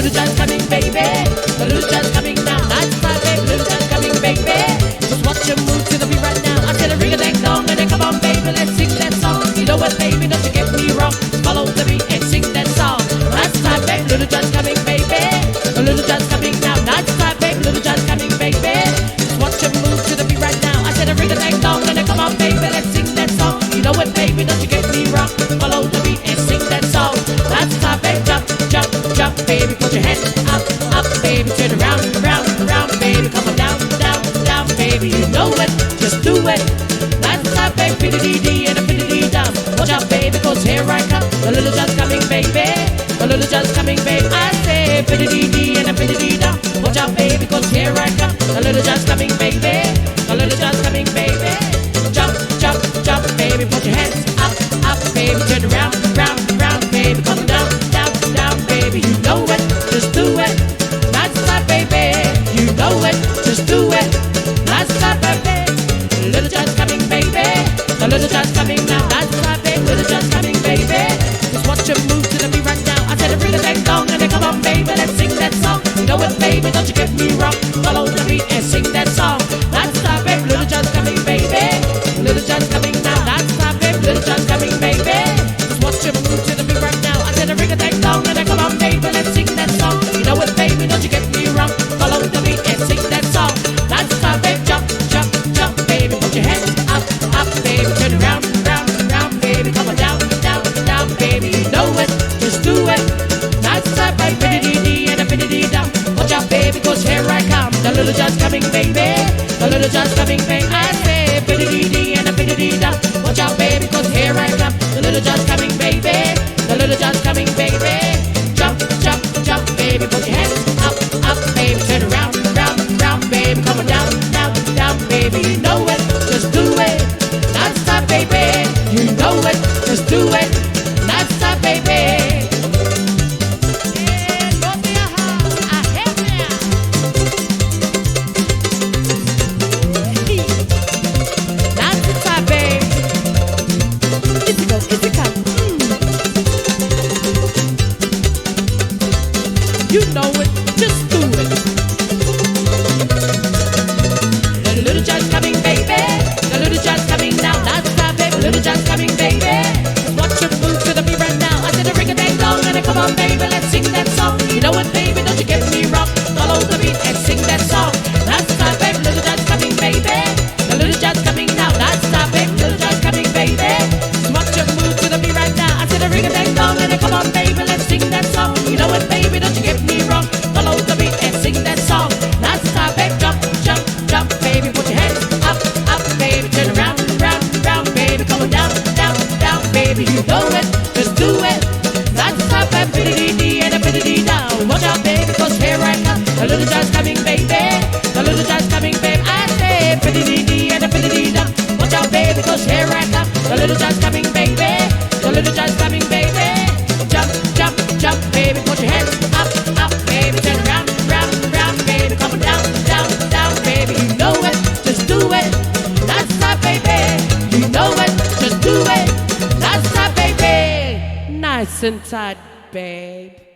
Little John's coming, baby. The little John's coming now. Nice time, baby. Little John's coming, baby. Just watch him move to the beat right now. I said a ring a dang dong, and then come on, baby, let's sing that song. You know what, baby? Don't you get me wrong. Follow the beat and sing that song. Nice time, baby. Little John's coming, baby. The little John's coming now. Nice time, baby. Little John's coming, baby. Just watch him move to the beat right now. I said a ring a dang dong, and then come on, baby, let's sing that song. You know what, baby? Don't you get me wrong. Follow the beat and sing that song. Nice time, baby. Jump, jump, jump, baby. Put your hands up, up, baby. Turn around, around, around, baby. Come on down, down, down, baby. You know it, just do it. Nice time, baby. Piddy-dee-dee and a piddy-dee-dum. Watch out, baby, cause here I come. The little John's coming, baby. The little John's coming, baby. I say piddy-dee-dee and a piddy-dee-dum. Watch out, baby, cause here I come. The little John's coming, baby. The little John's coming, baby. Jump, jump, jump, baby. Put your hands up, up, baby. Turn around, round, round, baby. Come down, down, down, baby. You know it, just do it. Nice time, baby. You know it, just do it. Nice time, baby. Little John's coming, baby. The little John's coming now. Nice time, baby. Little John's coming, baby. Just watch him move to the beat right now. I said a ring a dang dong, and then come on, baby, let's sing that song. You know it, baby, don't you get me wrong. Follow the beat and sing that song. Nice time, baby. Little John's coming, baby. Little John's coming now. Nice time, baby. Little John's coming, baby. Just watch him move to the beat right now. I said a ring a dang dong, and then come on, baby, let's sing that song. You know it, baby, don't you get me wrong. Follow the beat and sing that song. Nice time, baby. Jump, jump, jump, baby. Put your hands up, up, baby. Turn around, round, round, baby. Come on down, down, down, baby. You know it, just do it. Nice time, baby. Piddy-dee-dee and a piddy-dee-dum. Watch out, baby, cause here I come. The little John's coming, baby. The little John's coming, baby. I say piddy-dee-dee and a piddy-dee-dum. Watch out, baby, cause here I come. The little John's coming, baby. The little John's coming, baby. Jump, jump, jump, baby. Put your hands up, up, baby. Turn around, round, round, baby. Come on down, down, down, baby. You know it, just do it. Nice time, baby. You know it, just do it. Nice time, baby. You know it, just do it. The little John's coming, baby. The little John's coming now. Nice time, baby. Little John's coming, baby. Just watch him move to the beat right now. I said a ring a dang dong, and then come on, baby, let's sing that song. You know it, baby, don't you get me wrong. Follow the beat and sing that song. Nice time, baby. Little John's coming, baby. The little John's coming now. Nice time, baby. Little John's coming, baby. Just watch him move to the beat right now. I said a ring a dang dong, and then come on, baby, let's sing that song. You know it, baby, don't you get me wrong. Follow the beat and sing that song. Nice time, baby. Jump, jump, jump, baby. Put your hands up, up, baby. Turn around, round, round, baby. Come on down, down, down, baby. You know it, just do it. Nice time, baby. Piddy-dee-dee and a piddy-dee-down. Watch out, baby, cause here I come. The little John's coming, baby. The little John's coming, baby. I say piddy-dee-dee and a piddy-dee-down. Watch out, baby, cause here I come. The little John's coming, baby. The little John's coming, baby. Jump, jump, jump, baby. Put your hands up, up, baby. Turn around, round, round, baby. Come on down, down, down, baby. You know it, just do it. Nice time, baby. You know it, just do it. Nice time, baby. Nice and tight, babe.